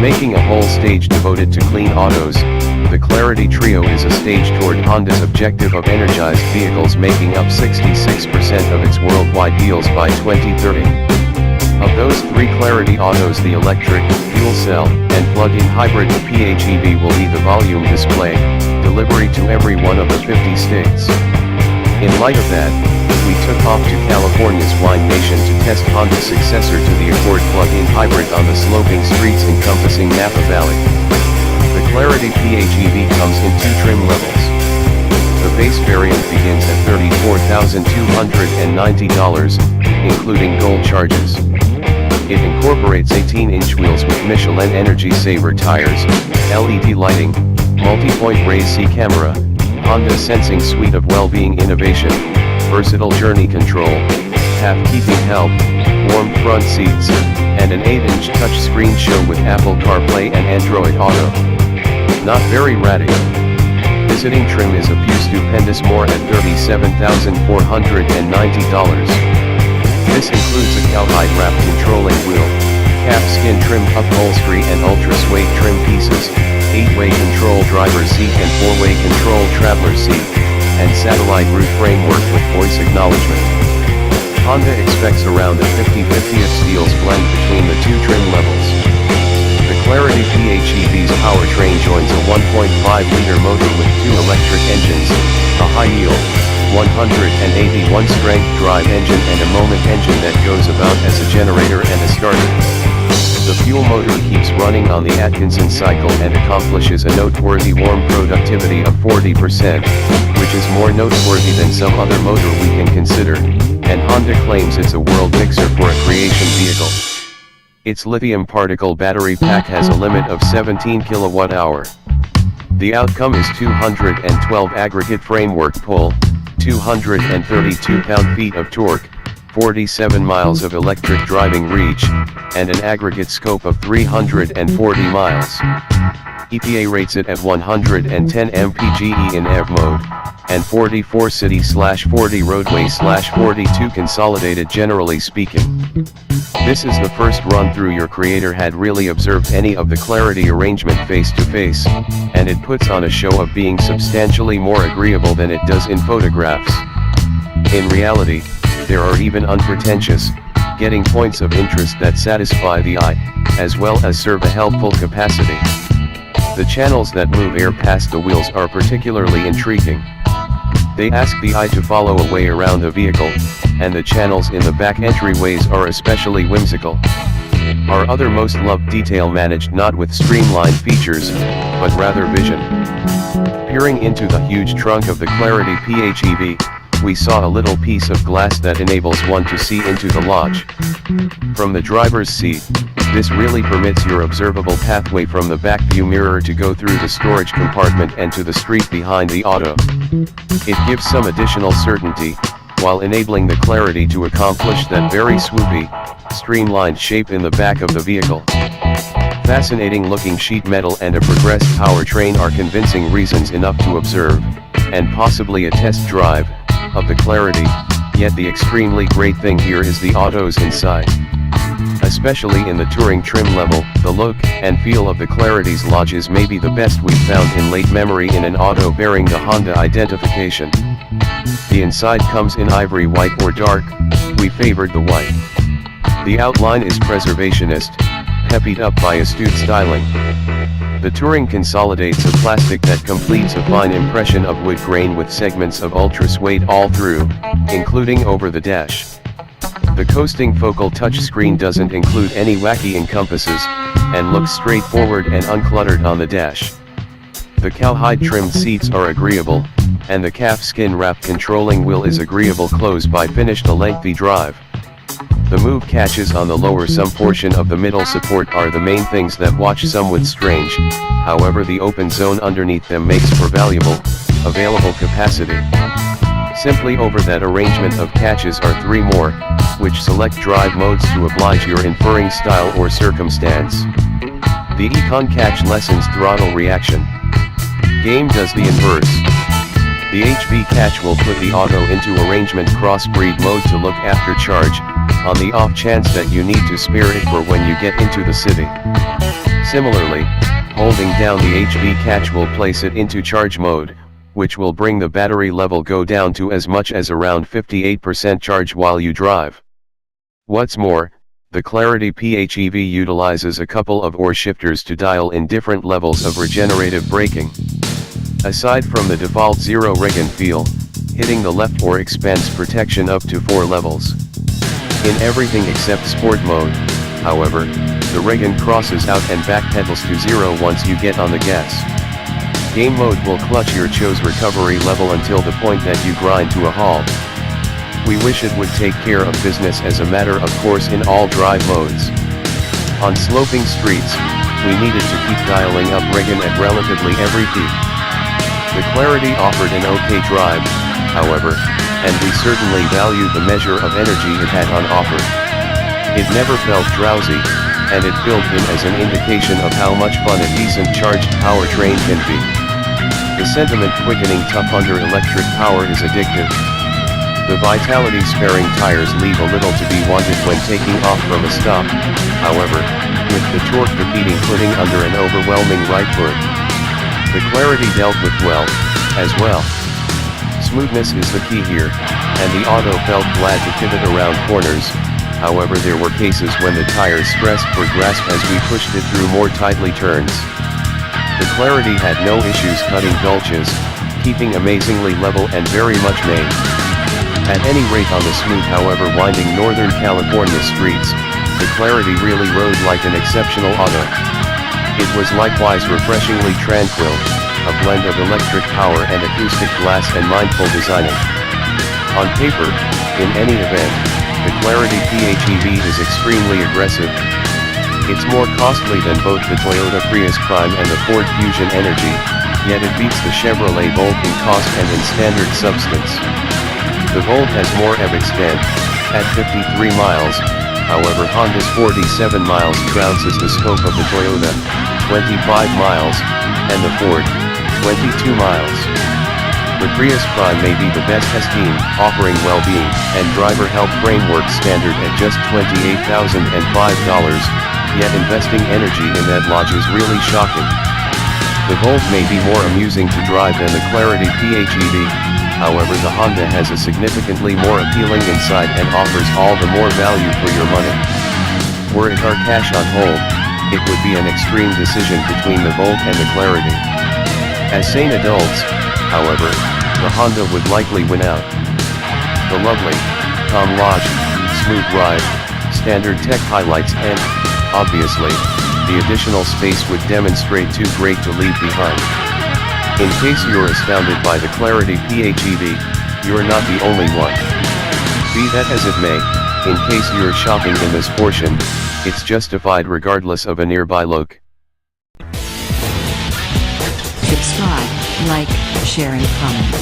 making a whole stage devoted to clean autos, the Clarity Trio is a stage toward Honda's objective of energized vehicles making up 66% of its worldwide deals by 2030. Of those three Clarity autos, the electric, fuel cell, and plug-in hybrid PHEV will be the volume display, delivery to every one of the 50 states. In light of that, we took off to California's Wine Nation to test Honda's successor to the Accord plug-in hybrid on the sloping streets encompassing Napa Valley. The Clarity PHEV comes in two trim levels. The base variant begins at $34,290, including gold charges. It incorporates 18-inch wheels with Michelin Energy Saver tires, LED lighting, multi-point raised C camera, Honda's sensing suite of well-being innovation, versatile journey control, half keeping help, warm front seats, and an 8-inch touchscreen show with Apple CarPlay and Android Auto. Not very ratty. Visiting trim is a few stupendous more at $37,490. This includes a cowhide wrap controlling wheel, calf skin trim upholstery and ultra suede trim pieces, 8-way control driver's seat and 4-way control traveler seat, and satellite roof framework with voice acknowledgement. Honda expects around a 50-50 steels blend between the two trim levels. The Clarity PHEV's powertrain joins a 1.5-liter motor with two electric engines, a high-yield, 181-strength drive engine and a moment engine that goes about as a generator and a starter. The fuel motor keeps running on the Atkinson cycle and accomplishes a noteworthy warm productivity of 40%, which is more noteworthy than some other motor we can consider, and Honda claims it's a world mixer for a creation vehicle. Its lithium particle battery pack has a limit of 17 kWh. The outcome is 212 aggregate framework pull, 232 pound-feet of torque, 47 miles of electric driving reach, and an aggregate scope of 340 miles. EPA rates it at 110 mpge in EV mode, and 44 city/40 roadway/42 consolidated generally speaking. This is the first run through your creator had really observed any of the Clarity arrangement face to face, and it puts on a show of being substantially more agreeable than it does in photographs. In reality, there are even unpretentious, getting points of interest that satisfy the eye, as well as serve a helpful capacity. The channels that move air past the wheels are particularly intriguing. They ask the eye to follow a way around the vehicle, and the channels in the back entryways are especially whimsical. Our other most loved detail managed not with streamlined features, but rather vision. Peering into the huge trunk of the Clarity PHEV, we saw a little piece of glass that enables one to see into the lodge. From the driver's seat, this really permits your observable pathway from the back view mirror to go through the storage compartment and to the street behind the auto. It gives some additional certainty, while enabling the Clarity to accomplish that very swoopy, streamlined shape in the back of the vehicle. Fascinating looking sheet metal and a progressed powertrain are convincing reasons enough to observe, and possibly a test drive, of the Clarity, yet the extremely great thing here is the auto's inside. Especially in the touring trim level, the look and feel of the Clarity's lodges may be the best we've found in late memory in an auto bearing the Honda identification. The inside comes in ivory white or dark, we favored the white. The outline is preservationist, peppied up by astute styling. The Touring consolidates a plastic that completes a fine impression of wood grain with segments of ultra suede all through, including over the dash. The coasting focal touchscreen doesn't include any wacky encompasses, and looks straightforward and uncluttered on the dash. The cowhide trimmed seats are agreeable, and the calf skin wrap controlling wheel is agreeable close by finished a lengthy drive. The move catches on the lower some portion of the middle support are the main things that watch some with strange, however the open zone underneath them makes for valuable, available capacity. Simply over that arrangement of catches are three more, which select drive modes to oblige your inferring style or circumstance. The Econ catch lessens throttle reaction. Game does the inverse. The HV catch will put the auto into arrangement crossbreed mode to look after charge, on the off chance that you need to spare it for when you get into the city. Similarly, holding down the HV catch will place it into charge mode, which will bring the battery level go down to as much as around 58% charge while you drive. What's more, the Clarity PHEV utilizes a couple of oar shifters to dial in different levels of regenerative braking. Aside from the default zero regen feel, hitting the left oar expands protection up to 4 levels. In everything except sport mode, however, the regen crosses out and backpedals to 0 once you get on the gas. Game mode will clutch your choose recovery level until the point that you grind to a halt. We wish it would take care of business as a matter of course in all drive modes. On sloping streets, we needed to keep dialing up regen at relatively every peak. The Clarity offered an okay drive, however, and we certainly valued the measure of energy it had on offer. It never felt drowsy, and it filled in as an indication of how much fun a decent charged powertrain can be. The sentiment quickening tough under electric power is addictive. The vitality-sparing tires leave a little to be wanted when taking off from a stop, however, with the torque defeating putting under an overwhelming right foot. The Clarity dealt with well, as well. Smoothness is the key here, and the auto felt glad to pivot around corners, however there were cases when the tires stressed for grasp as we pushed it through more tightly turns. The Clarity had no issues cutting gulches, keeping amazingly level and very much made. At any rate on the smooth however winding Northern California streets, the Clarity really rode like an exceptional auto. It was likewise refreshingly tranquil, a blend of electric power and acoustic glass and mindful designing. On paper, in any event, the Clarity PHEV is extremely aggressive. It's more costly than both the Toyota Prius Prime and the Ford Fusion Energy, yet it beats the Chevrolet Volt in cost and in standard substance. The Volt has more EV extent, at 53 miles, however Honda's 47 miles trounces the scope of the Toyota, 25 miles, and the Ford, 22 miles. The Prius Prime may be the best esteemed, offering well-being and driver health framework standard at just $28,005, yet investing energy in that lodge is really shocking. The Volt may be more amusing to drive than the Clarity PHEV, however the Honda has a significantly more appealing inside and offers all the more value for your money. Were it our cash on hold, it would be an extreme decision between the Volt and the Clarity. As sane adults, however, the Honda would likely win out. The lovely, calm lodge, smooth ride, standard tech highlights and, obviously, the additional space would demonstrate too great to leave behind. In case you're astounded by the Clarity PHEV, you're not the only one. Be that as it may, in case you're shopping in this portion, it's justified regardless of a nearby look. Subscribe, like, share and comment.